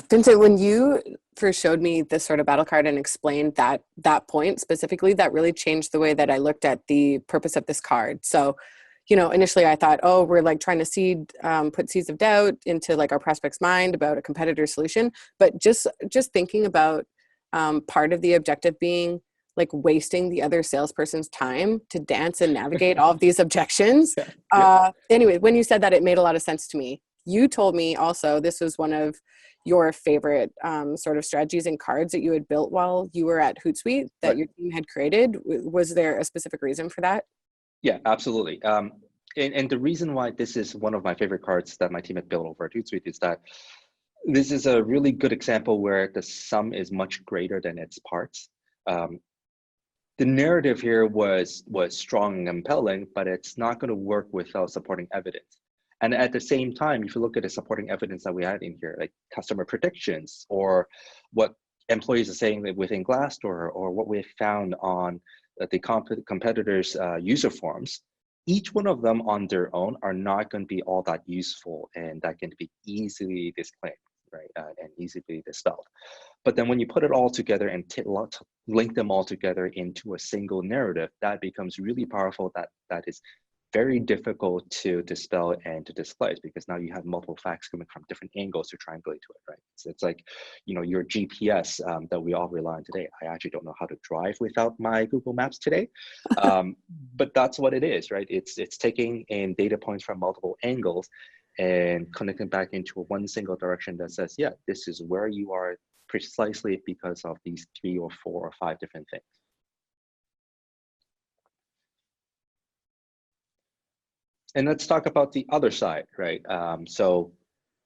Vincent, when you first showed me this sort of battle card and explained that point specifically, that really changed the way that I looked at the purpose of this card. So, initially I thought, oh, we're like trying to put seeds of doubt into like our prospect's mind about a competitor solution. But just thinking about part of the objective being like wasting the other salesperson's time to dance and navigate all of these objections. Anyway, when you said that, it made a lot of sense to me. You told me also this was one of your favorite sort of strategies and cards that you had built while you were at Hootsuite that your team had created. Was there a specific reason for that? Yeah, absolutely. And the reason why this is one of my favorite cards that my team had built over at Hootsuite is that this is a really good example where the sum is much greater than its parts. The narrative here was strong and compelling, but it's not going to work without supporting evidence. And at the same time, if you look at the supporting evidence that we had in here, like customer predictions or what employees are saying within Glassdoor or what we've found on the competitors' user forums, each one of them on their own are not going to be all that useful and that can be easily disclaimed, right, and easily dispelled. But then when you put it all together and link them all together into a single narrative, that becomes really powerful. That is very difficult to dispel and to displace, because now you have multiple facts coming from different angles to triangulate to it, right? So it's like, your GPS that we all rely on today. I actually don't know how to drive without my Google Maps today, but that's what it is, right? It's taking in data points from multiple angles and connecting back into one single direction that says, yeah, this is where you are precisely because of these 3 or 4 or 5 different things. And let's talk about the other side, right? So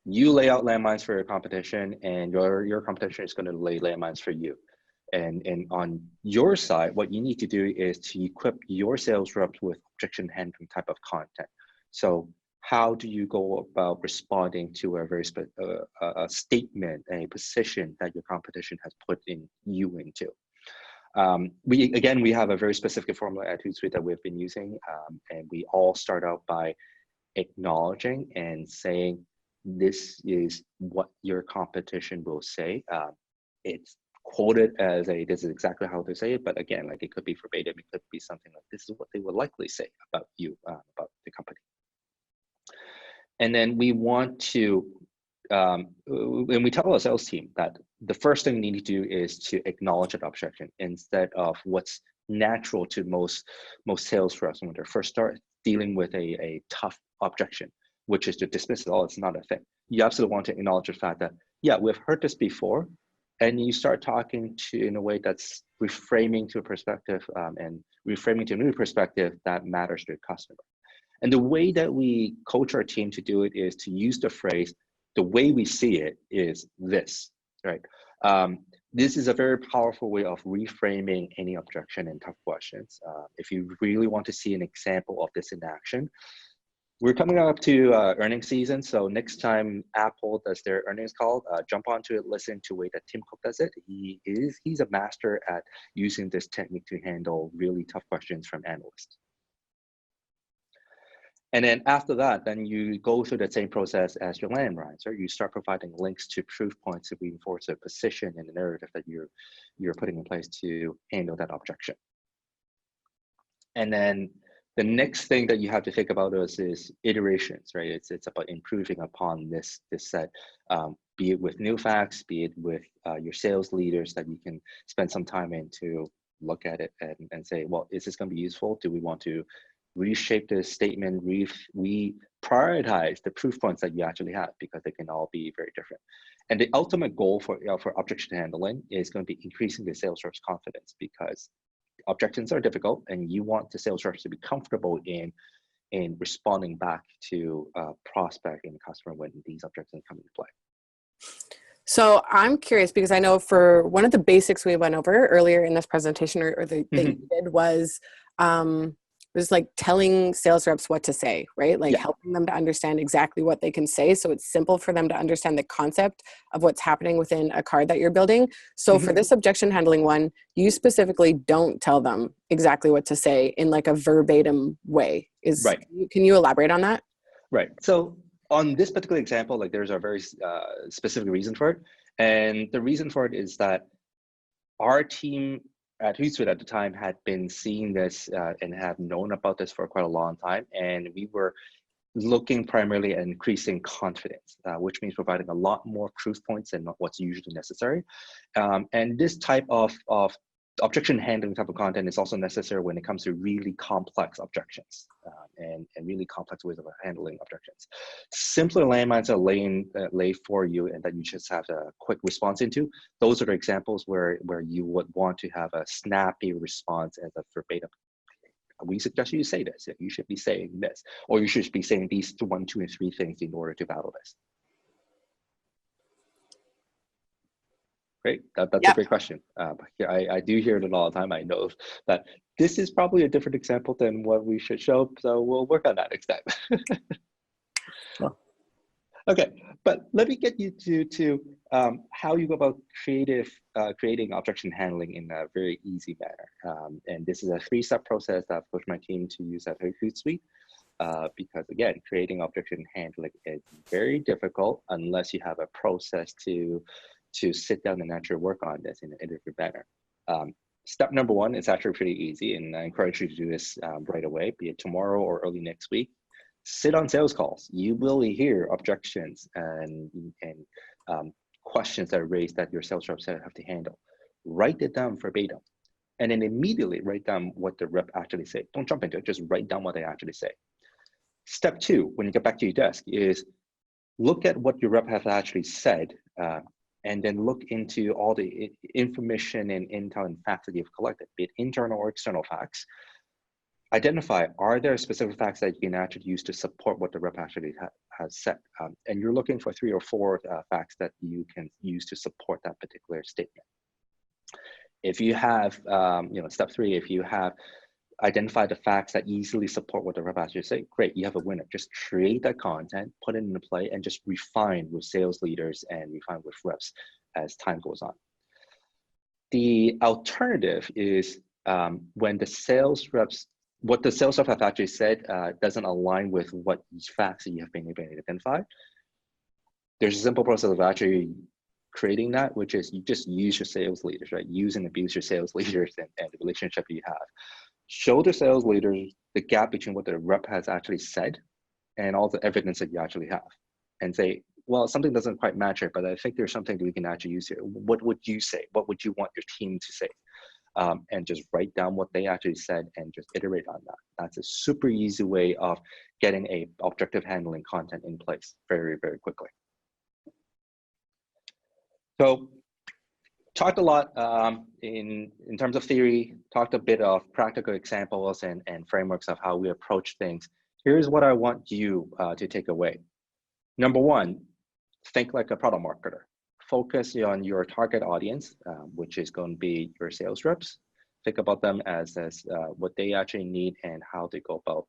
you lay out landmines for your competition, and your competition is going to lay landmines for you. And on your side, what you need to do is to equip your sales reps with objection handling type of content. So how do you go about responding to a very a statement, a position that your competition has put you into? We have a very specific formula at Hootsuite that we've been using, and we all start out by acknowledging and saying, this is what your competition will say. It's quoted as this is exactly how they say it, but again, like it could be verbatim, it could be something like, this is what they would likely say about you, about the company. And then we want to, and we tell our sales team that the first thing we need to do is to acknowledge an objection instead of what's natural to most sales reps when they first start dealing with a tough objection, which is to dismiss it. Oh, it's not a thing. You absolutely want to acknowledge the fact that, yeah, we've heard this before, and you start talking in a way that's reframing to a perspective and reframing to a new perspective that matters to the customer. And the way that we coach our team to do it is to use the phrase, the way we see it is this, right? This is a very powerful way of reframing any objection and tough questions. If you really want to see an example of this in action, we're coming up to earnings season. So next time Apple does their earnings call, jump onto it, listen to the way that Tim Cook does it. He's a master at using this technique to handle really tough questions from analysts. And then after that, then you go through the same process as your landmines, right? You start providing links to proof points to reinforce a position and the narrative that you're putting in place to handle that objection. And then the next thing that you have to think about is iterations, right? It's about improving upon this set, be it with new facts, be it with your sales leaders that you can spend some time in to look at it and say, well, is this going to be useful? Do we want to reshape the statement, we prioritize the proof points that you actually have, because they can all be very different. And the ultimate goal for objection handling is going to be increasing the sales reps' confidence, because objections are difficult and you want the sales reps to be comfortable in responding back to prospect and customer when these objections come into play. So I'm curious, because I know for one of the basics we went over earlier in this presentation, or that you did, was like telling sales reps what to say, right? Like helping them to understand exactly what they can say. So it's simple for them to understand the concept of what's happening within a card that you're building. So for this objection handling one, you specifically don't tell them exactly what to say in like a verbatim way. Right. Can you elaborate on that? Right. So on this particular example, like there's a very specific reason for it. And the reason for it is that our team at Hootsuite at the time had been seeing this and have known about this for quite a long time. And we were looking primarily at increasing confidence, which means providing a lot more proof points than what's usually necessary. And this type of objection handling type of content is also necessary when it comes to really complex objections and really complex ways of handling objections. Simpler landmines are laid for you and that you just have a quick response into. Those are the examples where you would want to have a snappy response as a verbatim. We suggest you say this. You should be saying this, or you should be saying these 1, 2, and 3 things in order to battle this. Great, that's a great question. I do hear it all the time. I know that this is probably a different example than what we should show, so we'll work on that next time. Cool. Okay, but let me get you to how you go about creating objection handling in a very easy manner. And this is a 3-step process that I've pushed my team to use at Hootsuite. Because again, creating objection handling is very difficult unless you have a process to sit down and actually work on this in an iterative manner. Step number 1 is actually pretty easy, and I encourage you to do this right away, be it tomorrow or early next week. Sit on sales calls. You will hear objections and questions that are raised that your sales reps have to handle. Write it down verbatim, and then immediately write down what the rep actually say. Don't jump into it, just write down what they actually say. Step 2, when you get back to your desk, is look at what your rep has actually said, and then look into all the information and intel and facts that you've collected, be it internal or external facts. Identify, are there specific facts that you can actually use to support what the rep actually has said? And you're looking for 3 or 4 facts that you can use to support that particular statement. If you have, step 3, if you have identified the facts that easily support what the rep actually say, great, you have a winner. Just create that content, put it into play, and just refine with sales leaders and refine with reps as time goes on. The alternative is when the sales reps, what the sales rep have actually said doesn't align with what facts that you have been able to identify. There's a simple process of actually creating that, which is you just use your sales leaders, right? Use and abuse your sales leaders and the relationship you have. Show the sales leaders the gap between what the rep has actually said and all the evidence that you actually have, and say, well, something doesn't quite match it, but I think there's something that we can actually use here. What would you say? What would you want your team to say? And just write down what they actually said and just iterate on that. That's a super easy way of getting a objective handling content in place very, very quickly. So talked a lot in terms of theory, talked a bit of practical examples and frameworks of how we approach things. Here's what I want you to take away. Number 1, think like a product marketer. focus on your target audience, which is going to be your sales reps. Think about them as what they actually need and how they go about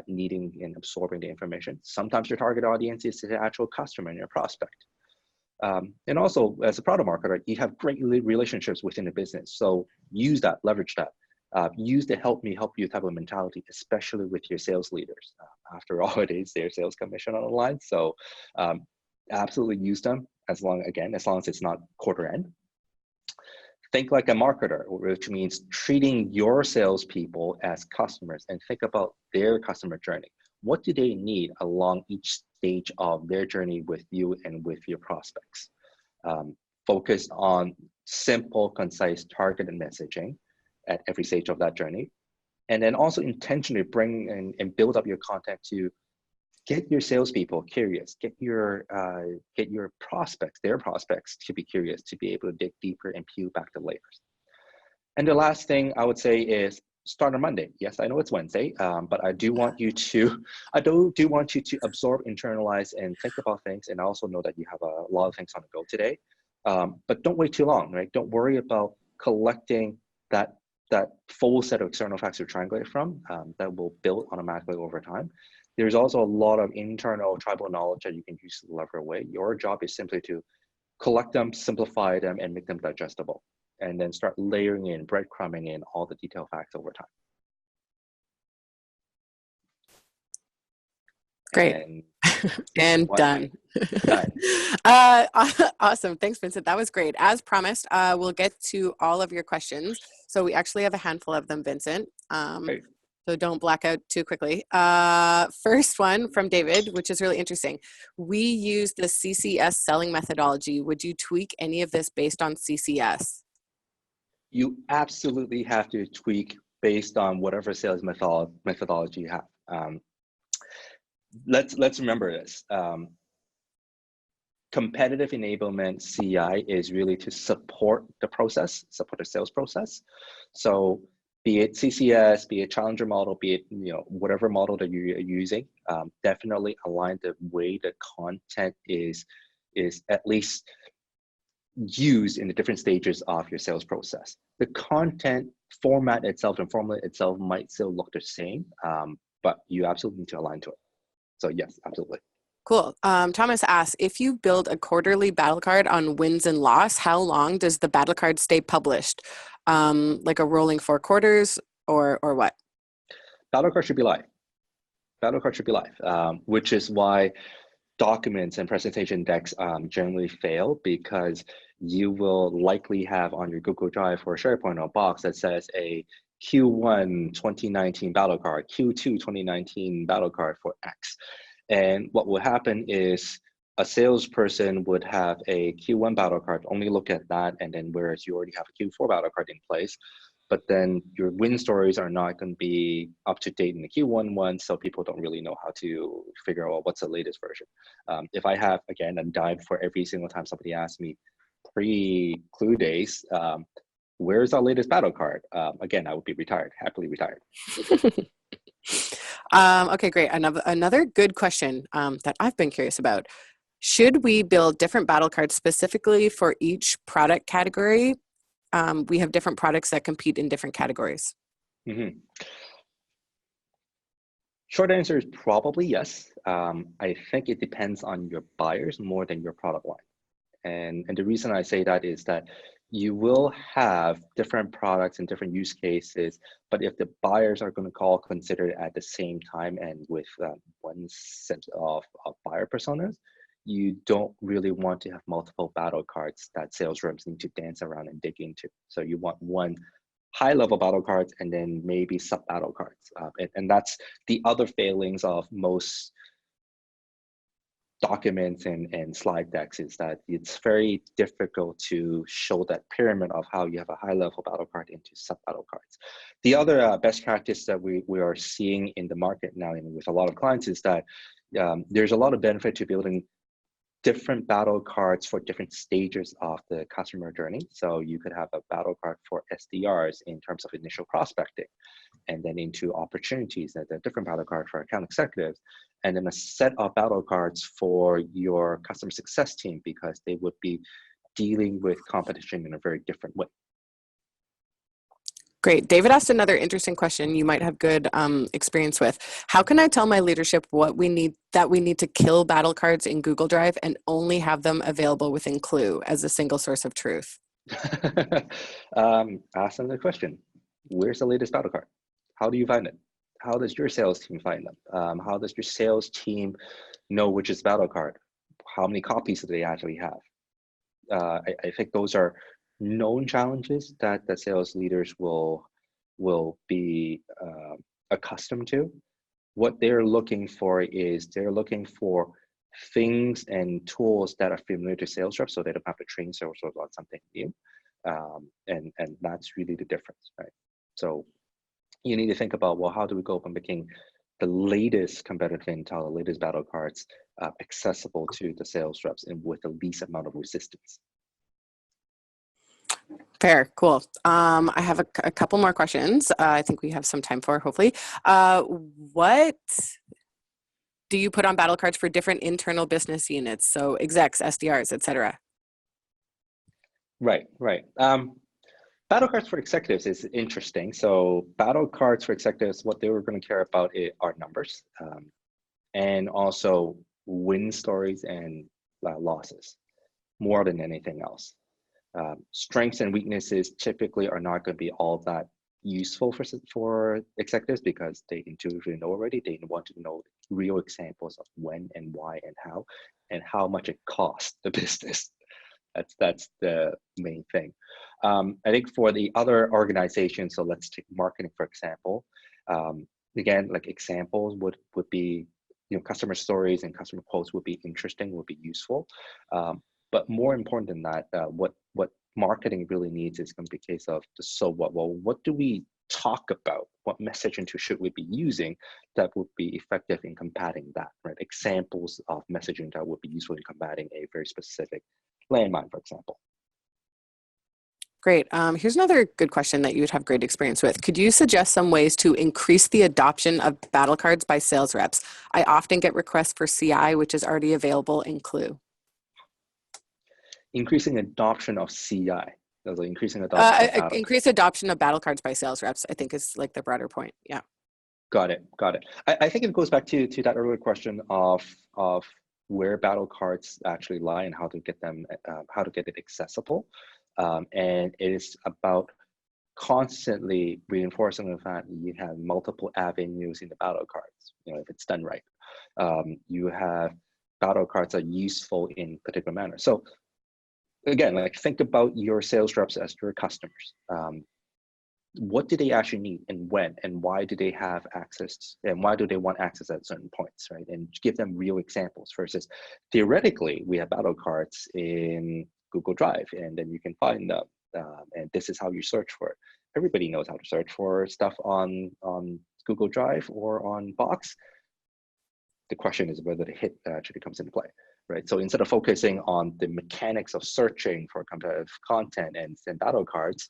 needing and absorbing the information. Sometimes your target audience is the actual customer and your prospect. And also, as a product marketer, you have great relationships within the business. So use that, leverage that. Use the help me help you type of mentality, especially with your sales leaders. After all, it is their sales commission on the line. So absolutely use them as long as it's not quarter end. Think like a marketer, which means treating your salespeople as customers, and think about their customer journey. What do they need along each stage of their journey with you and with your prospects? Focus on simple, concise, targeted messaging at every stage of that journey. And then also intentionally bring and build up your content to get your salespeople curious, get your prospects, their prospects to be curious, to be able to dig deeper and peel back the layers. And the last thing I would say is start on Monday. Yes, I know it's Wednesday, but I do want you to absorb, internalize, and think about things. And I also know that you have a lot of things on the go today, but don't wait too long, right? Don't worry about collecting that full set of external facts to triangulate from that will build automatically over time. There's also a lot of internal tribal knowledge that you can use to lever away. Your job is simply to collect them, simplify them, and make them digestible. And then start layering in, breadcrumbing in all the detailed facts over time. Great. And done. Done. Awesome. Thanks, Vincent. That was great. As promised, we'll get to all of your questions. So we actually have a handful of them, Vincent. Great. So don't black out too quickly. First one from David, which is really interesting. We use the CCS selling methodology. Would you tweak any of this based on CCS? You absolutely have to tweak based on whatever sales methodology you have. Let's remember this. Competitive enablement CI is really to support the process, support the sales process. So be it CCS, be it challenger model, be it whatever model that you're using, definitely align the way the content is at least used in the different stages of your sales process. The content format itself and formula itself might still look the same, but you absolutely need to align to it. So yes, absolutely. Cool. Thomas asks, if you build a quarterly battle card on wins and loss, how long does the battle card stay published? Like a rolling 4 quarters or what? Battle card should be live. Battle card should be live, which is why documents and presentation decks generally fail, because you will likely have on your Google Drive or SharePoint a box that says a Q1 2019 battle card, Q2 2019 battle card for X. And what will happen is a salesperson would have a Q1 battle card, only look at that, and then whereas you already have a Q4 battle card in place, but then your win stories are not going to be up to date in the Q1 one, so people don't really know how to figure out what's the latest version. If I have, again, a dime for every single time somebody asks me pre-Clue days, where's our latest battle card? Again, I would be retired, happily retired. Okay, great. Another good question that I've been curious about. Should we build different battle cards specifically for each product category? We have different products that compete in different categories. Mm-hmm. Short answer is probably yes. I think it depends on your buyers more than your product line. And the reason I say that is that you will have different products and different use cases, but if the buyers are going to call considered at the same time and with one set of buyer personas, you don't really want to have multiple battle cards that sales reps need to dance around and dig into. So you want one high-level battle cards and then maybe sub-battle cards. And that's the other failings of most documents and slide decks, is that it's very difficult to show that pyramid of how you have a high-level battle card into sub-battle cards. The other best practice that we are seeing in the market now and with a lot of clients is that there's a lot of benefit to building different battle cards for different stages of the customer journey. So you could have a battle card for SDRs in terms of initial prospecting, and then into opportunities, and a different battle card for account executives, and then a set of battle cards for your customer success team, because they would be dealing with competition in a very different way. Great. David asked another interesting question you might have good experience with. How can I tell my leadership what we need to kill battle cards in Google Drive and only have them available within Clue as a single source of truth? Ask them the question. Where's the latest battle card? How do you find it? How does your sales team find them? How does your sales team know which is battle card? How many copies do they actually have? I think those are known challenges that the sales leaders will be accustomed to. What they're looking for is they're looking for things and tools that are familiar to sales reps, so they don't have to train sales reps on something new, and that's really the difference, right? So you need to think about, well, how do we go from making the latest competitive intel, the latest battle cards accessible to the sales reps and with the least amount of resistance? Fair, cool. I have a couple more questions. I think we have some time for, hopefully. What do you put on battle cards for different internal business units? So execs, SDRs, etc. Right. Battle cards for executives is interesting. So battle cards for executives, what they were going to care about are numbers, and also win stories and losses, more than anything else. Strengths and weaknesses typically are not going to be all that useful for executives because they intuitively know already. They want to know real examples of when and why and how much it costs the business. That's the main thing. I think for the other organizations, so let's take marketing for example. Again, like examples would be, customer stories and customer quotes would be interesting, would be useful. But more important than that, what marketing really needs is going to be a case of the so what. Well, what do we talk about? What messaging should we be using that would be effective in combating that, right? Examples of messaging that would be useful in combating a very specific landmine, for example. Great. Here's another good question that you would have great experience with. Could you suggest some ways to increase the adoption of battle cards by sales reps? I often get requests for CI, which is already available in Clue. Increasing adoption of CI. Increasing adoption of increase adoption of battle cards by sales reps, I think is like the broader point. Yeah. Got it. I think it goes back to that earlier question of where battle cards actually lie and how to get them, how to get it accessible. And it is about constantly reinforcing the fact that you have multiple avenues in the battle cards, if it's done right. You have battle cards that are useful in particular manner. So again, like think about your sales reps as your customers. What do they actually need and when and why do they have access and why do they want access at certain points, right? And give them real examples versus theoretically, we have battle cards in Google Drive and then you can find them and this is how you search for it. Everybody knows how to search for stuff on Google Drive or on Box. The question is whether the hit actually comes into play, right? So instead of focusing on the mechanics of searching for competitive content and battle cards,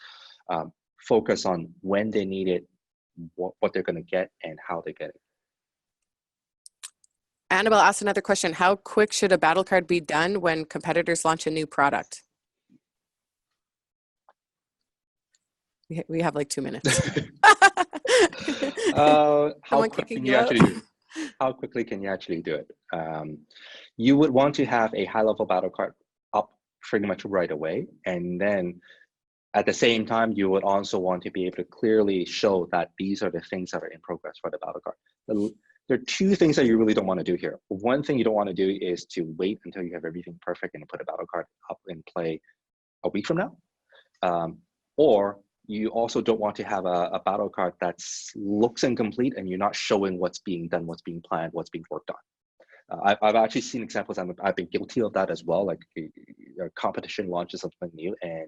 focus on when they need it, what they're going to get, and how they get it. Annabelle asked another question. How quick should a battle card be done when competitors launch a new product? We have like 2 minutes. How quickly can you actually do it? How quickly can you actually do it? You would want to have a high-level battle card up pretty much right away, and then at the same time, you would also want to be able to clearly show that these are the things that are in progress for the battle card. There are two things that you really don't want to do here. One thing you don't want to do is to wait until you have everything perfect and put a battle card up in play a week from now. Or you also don't want to have a battle card that looks incomplete and you're not showing what's being done, what's being planned, what's being worked on. I've actually seen examples, I've been guilty of that as well, like a competition launches something new and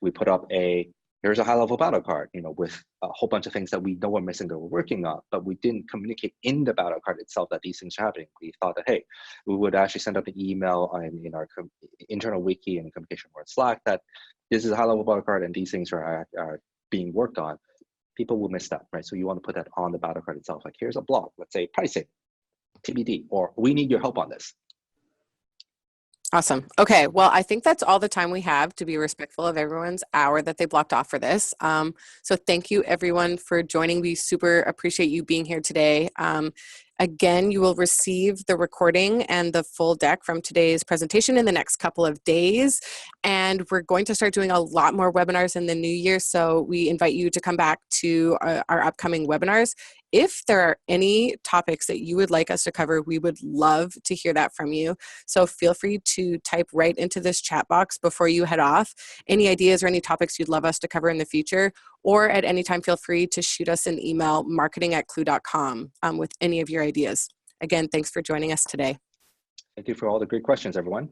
we put up here's a high-level battle card, with a whole bunch of things that we know are missing that we're working on, but we didn't communicate in the battle card itself that these things are happening. We thought that, hey, we would actually send out an email in our internal wiki and communication board Slack that this is a high-level battle card and these things are being worked on. People will miss that, right? So you want to put that on the battle card itself. Like here's a blog, let's say pricing, TBD, or we need your help on this. Awesome. Okay. Well, I think that's all the time we have to be respectful of everyone's hour that they blocked off for this. So thank you everyone for joining. We super appreciate you being here today. Again, you will receive the recording and the full deck from today's presentation in the next couple of days. And we're going to start doing a lot more webinars in the new year. So we invite you to come back to our upcoming webinars. If there are any topics that you would like us to cover, we would love to hear that from you. So feel free to type right into this chat box before you head off any ideas or any topics you'd love us to cover in the future, or at any time feel free to shoot us an email, marketing@clue.com, with any of your ideas. Again, thanks for joining us today. Thank you for all the great questions, everyone.